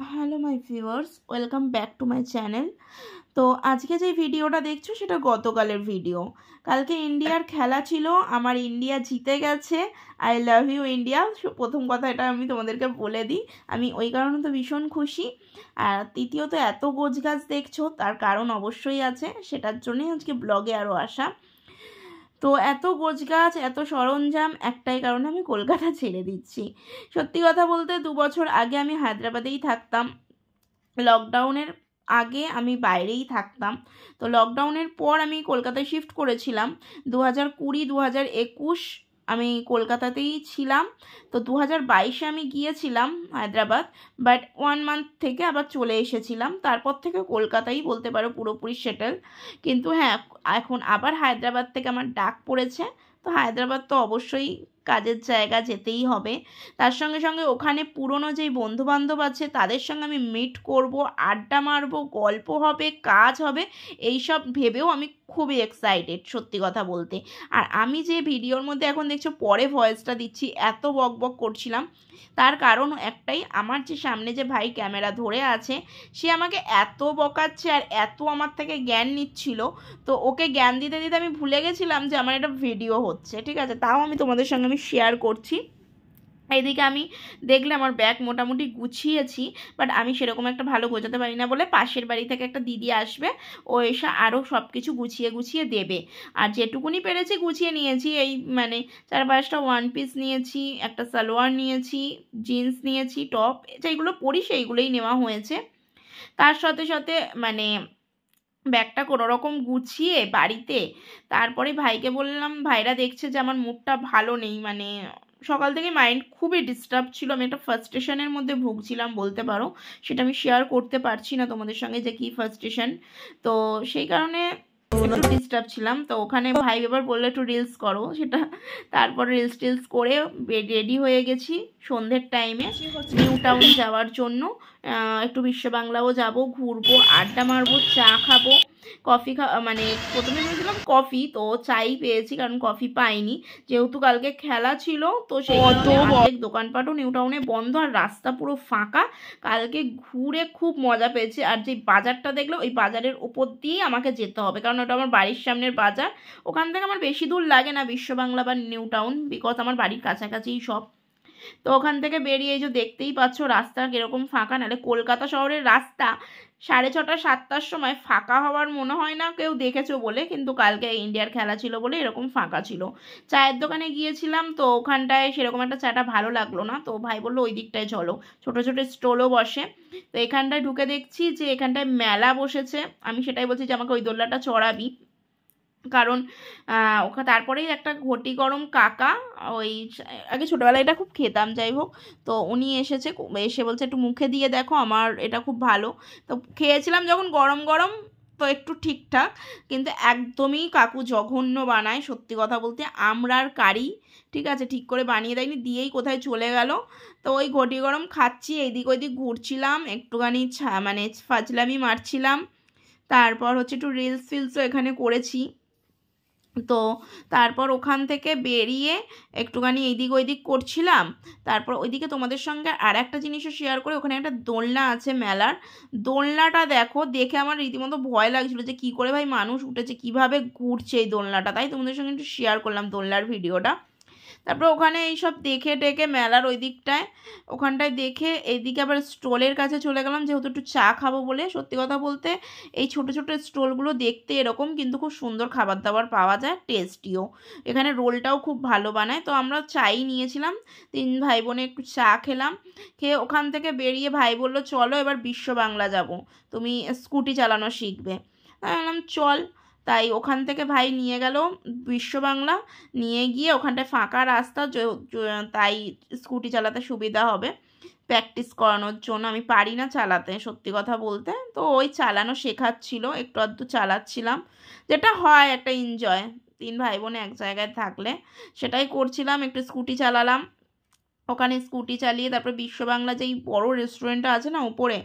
Hello my viewers, welcome back to my channel. তো আজকে যে ভিডিওটা দেখছো সেটা গতকালের ভিডিও। কালকে ইন্ডিয়ার খেলা ছিল, আমার ইন্ডিয়া জিতে গেছে। I love you India. প্রথম কথা এটা আমি তোমাদেরকে বলে দিই, আমি ওই কারণে তো ভীষণ খুশি। আর তৃতীয়ত এত গোছগাছ দেখছো তার কারণ অবশ্যই আছে, সেটার জন্যই আজকে ব্লগে আরও আসা। তো এত গোছগাছ এত সরঞ্জাম একটাই কারণে আমি কলকাতা ছেড়ে দিচ্ছি। সত্যি কথা বলতে 2 বছর আগে আমি হায়দ্রাবাদেই থাকতাম। লকডাউনের আগে আমি বাইরেই থাকতাম। তো লকডাউনের পর আমি কলকাতায় শিফট করেছিলাম। 2020 2021 আমি কলকাতাতেই ছিলাম। তো 2022 আমি গিয়েছিলাম হায়দ্রাবাদ, বাট 1 মান্থ থেকে আবার চলে এসেছিলাম। তারপর থেকে কলকাতাই বলতে পারো পুরোপুরি সেটেল। কিন্তু হ্যাঁ, এখন আবার হায়দ্রাবাদ থেকে আমার ডাক পড়েছে। তো হায়দ্রাবাদ তো অবশ্যই কাজের জায়গা, যেতেই হবে। তার সঙ্গে সঙ্গে ওখানে পুরনো যেই বন্ধুবান্ধব আছে তাদের সঙ্গে আমি মিট করব, আড্ডা মারবো, গল্প হবে, কাজ হবে, এইসব ভেবেও আমি খুবই এক্সাইটেড সত্যি কথা বলতে। আর আমি যে ভিডিওর মধ্যে এখন দেখছো পরে ভয়েসটা দিচ্ছি, এত বক বক করছিলাম, তার কারণ একটাই, আমার যে সামনে যে ভাই ক্যামেরা ধরে আছে সে আমাকে এত বকাচ্ছে আর এত আমার থেকে জ্ঞান নিচ্ছিল। তো ওকে জ্ঞান দিতে দিতে আমি ভুলে গেছিলাম যে আমার একটা ভিডিও হচ্ছে, ঠিক আছে, তাও আমি তোমাদের সঙ্গে আমি শেয়ার করছি। এইদিকে আমি দেখলে আমার ব্যাগ মোটামুটি গুছিয়েছি, বাট আমি সেরকম একটা ভালো গোছাতে পারি না বলে পাশের বাড়ি থেকে একটা দিদি আসবে, ও এসে আরও সব কিছু গুছিয়ে গুছিয়ে দেবে। আর যেটুকুনি পেরেছি গুছিয়ে নিয়েছি, এই মানে 4-5টা ওয়ান পিস নিয়েছি, একটা সালোয়ার নিয়েছি, জিন্স নিয়েছি, টপ যেগুলো পরি সেইগুলোই নেওয়া হয়েছে। তার সাথে সাথে মানে ব্যাগটা কোনো রকম গুছিয়ে বাড়িতে তারপরে ভাইকে বললাম, ভাইরা দেখছে যে আমার মুডটা ভালো নেই, মানে সকাল থেকে মাইন্ড খুবই ডিস্টার্ব ছিল, আমি একটা ফার্স্ট্রেশনের মধ্যে ভুগছিলাম বলতে পারো। সেটা আমি শেয়ার করতে পারছি না তোমাদের সঙ্গে যে কী ফার্স্ট্রেশন। তো সেই কারণে একটু ডিস্টার্ব ছিলাম। তো ওখানে ভাই এবার বললো একটু রিলস করো, সেটা তারপর রিলস টিলস করে রেডি হয়ে গেছি সন্ধ্যের টাইমে নিউ টাউন যাওয়ার জন্য। একটু বিশ্ব বাংলাও যাব, ঘুরবো, আড্ডা মারবো, চা খাবো, কফি মানে প্রথমে ভেবেছিলাম কফি, তো চাই পেয়েছি কারণ কফি পাইনি, যেহেতু কালকে খেলা ছিল। তো সেই অনেক দোকানপাটও নিউ টাউনে বন্ধ আর রাস্তা পুরো ফাঁকা। কালকে ঘুরে খুব মজা পেয়েছি। আর যে বাজারটা দেখলো ওই বাজারের ওপর দিয়েই আমাকে যেতে হবে, কারণ ওটা আমার বাড়ির সামনের বাজার। ওখান থেকে আমার বেশি দূর লাগে না বিশ্ব বাংলা বা নিউ টাউন, বিকজ আমার বাড়ির কাছাকাছিই সব। তো ওখান থেকে বেরিয়ে যে দেখতেই পাচ্ছ রাস্তা কীরকম ফাঁকা, নাহলে কলকাতা শহরের রাস্তা 6:30 7টার সময় ফাঁকা হওয়ার মনে হয় না কেউ দেখেছো বলে, কিন্তু কালকে ইন্ডিয়ার খেলা ছিল বলে এরকম ফাঁকা ছিল। চায়ের দোকানে গিয়েছিলাম, তো ওখানটায় সেরকম একটা চাটা ভালো লাগলো না, তো ভাই বললো ওই দিকটায় চলো, ছোটো ছোটো স্টলও বসে। তো এখানটায় ঢুকে দেখছি যে এখানটায় মেলা বসেছে। আমি সেটাই বলছি যে আমাকে ওই দোলনাটা চড়াবি, কারণ ওখানে তারপরেই একটা ঘটি গরম কাকা, ওই আগে ছোটোবেলায় এটা খুব খেতাম, যাই হোক, তো উনি এসেছে, এসে বলছে একটু মুখে দিয়ে দেখো, আমার এটা খুব ভালো। তো খেয়েছিলাম যখন গরম গরম, তো একটু ঠিকঠাক, কিন্তু একদমই কাকু জঘন্য বানায় সত্যি কথা বলতে। আমড়ার কারি, ঠিক আছে, ঠিক করে বানিয়ে দেয়নি, দিয়েই কোথায় চলে গেল। তো ওই ঘটি গরম খাচ্ছি, এইদিক ওইদিক ঘুরছিলাম, একটুখানি মানে ফাজলামি মারছিলাম। তারপর হচ্ছে একটু রিলস ফিলসও এখানে করেছি। তো তারপর ওখান থেকে বেরিয়ে একটুখানি এইদিক ওইদিক করছিলাম। তারপর ওইদিকে তোমাদের সঙ্গে আর একটা জিনিসও শেয়ার করে, ওখানে একটা দোলনা আছে মেলার, দোলনাটা দেখো, দেখে আমার রীতিমতো ভয় লাগছিলো যে কী করে ভাই মানুষ উঠেছে, কিভাবে ঘুরছে এই দোলনাটা, তাই তোমাদের সঙ্গে একটু শেয়ার করলাম দোলনার ভিডিওটা। তারপর ওখানে এইসব দেখে টেকে মেলার ওই দিকটায়, ওখানটায় দেখে এইদিকে আবার স্টলের কাছে চলে গেলাম, যেহেতু একটু চা খাবো বলে। সত্যি কথা বলতে এই ছোটো ছোটো স্টলগুলো দেখতে এরকম, কিন্তু খুব সুন্দর খাবার দাবার পাওয়া যায়, টেস্টিও। এখানে রোলটাও খুব ভালো বানায়। তো আমরা চাই নিয়েছিলাম, 3 ভাই বোনে একটু চা খেলাম। খেয়ে ওখান থেকে বেরিয়ে ভাই বললো চলো এবার বিশ্ব বাংলা যাব, তুমি স্কুটি চালানো শিখবে। তাই বললাম চল। তাই ওখান থেকে ভাই নিয়ে গেল বিশ্ব বাংলা, নিয়ে গিয়ে ওখানটায় ফাঁকা রাস্তা, তাই স্কুটি চালাতে সুবিধা হবে প্র্যাকটিস করানোর জন্য। আমি পারি না চালাতে সত্যি কথা বলতে, তো ওই চালানো শেখাচ্ছিল, একটু আধটু চালাচ্ছিলাম, যেটা হয় একটা এনজয় 3 ভাই বোনে এক জায়গায় থাকলে, সেটাই করছিলাম, একটু স্কুটি চালালাম। ওখানে স্কুটি চালিয়ে তারপর বিশ্ব বাংলা যেই বড় রেস্টুরেন্টটা আছে না উপরে,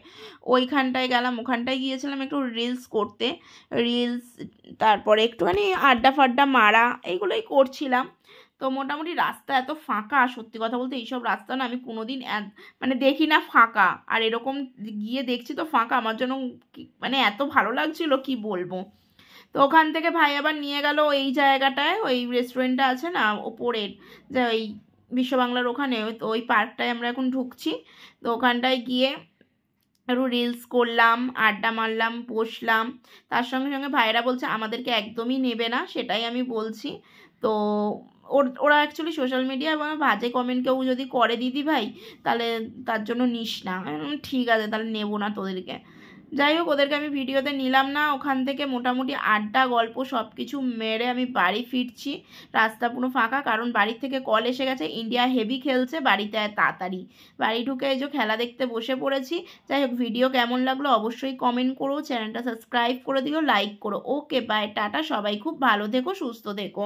ওইখানটায় গেলাম, ওখানটায় গিয়েছিলাম একটু রিলস করতে, রিলস, তারপরে একটুখানি আড্ডা ফাড্ডা মারা, এইগুলোই করছিলাম। তো মোটামুটি রাস্তা এত ফাঁকা, সত্যি কথা বলতে এইসব রাস্তা না আমি কোনোদিন মানে দেখি না ফাঁকা, আর এরকম গিয়ে দেখছি তো ফাঁকা, আমার জন্য মানে এত ভালো লাগছিল কি বলবো। তো ওখান থেকে ভাই আবার নিয়ে গেল এই জায়গাটায়, ওই রেস্টুরেন্টটা আছে না ওপরের, যে ওই বিশ্ব বাংলার ওখানে, তো ওই পার্কটায় আমরা এখন ঢুকছি। তো ওখানটায় গিয়ে একটু রিলস করলাম, আড্ডা মারলাম, বসলাম। তার সঙ্গে সঙ্গে ভাইয়েরা বলছে আমাদেরকে একদমই নেবে না, সেটাই আমি বলছি। তো ওরা অ্যাকচুয়ালি সোশ্যাল মিডিয়ায় বাজে কমেন্ট কেউ যদি করে দিদি ভাই, তাহলে তার জন্য নিস না। ঠিক আছে, তাহলে নেবো না তোদেরকে। যাই হোক, ওদেরকে আমি ভিডিওতে নিলাম না। ওখান থেকে মোটামুটি আড্ডা গল্প সব কিছু মেরে আমি বাড়ি ফিরছি। রাস্তা পুরো ফাঁকা, কারণ বাড়ির থেকে কল এসে গেছে ইন্ডিয়া হেভি খেলছে, বাড়িতে তাড়াতাড়ি। বাড়ি ঢুকে এই যে খেলা দেখতে বসে পড়েছি। যাই হোক, ভিডিও কেমন লাগলো অবশ্যই কমেন্ট করো, চ্যানেলটা সাবস্ক্রাইব করে দিও, লাইক করো। ওকে বাই, টাটা, সবাই খুব ভালো থেকো, সুস্থ থেকো।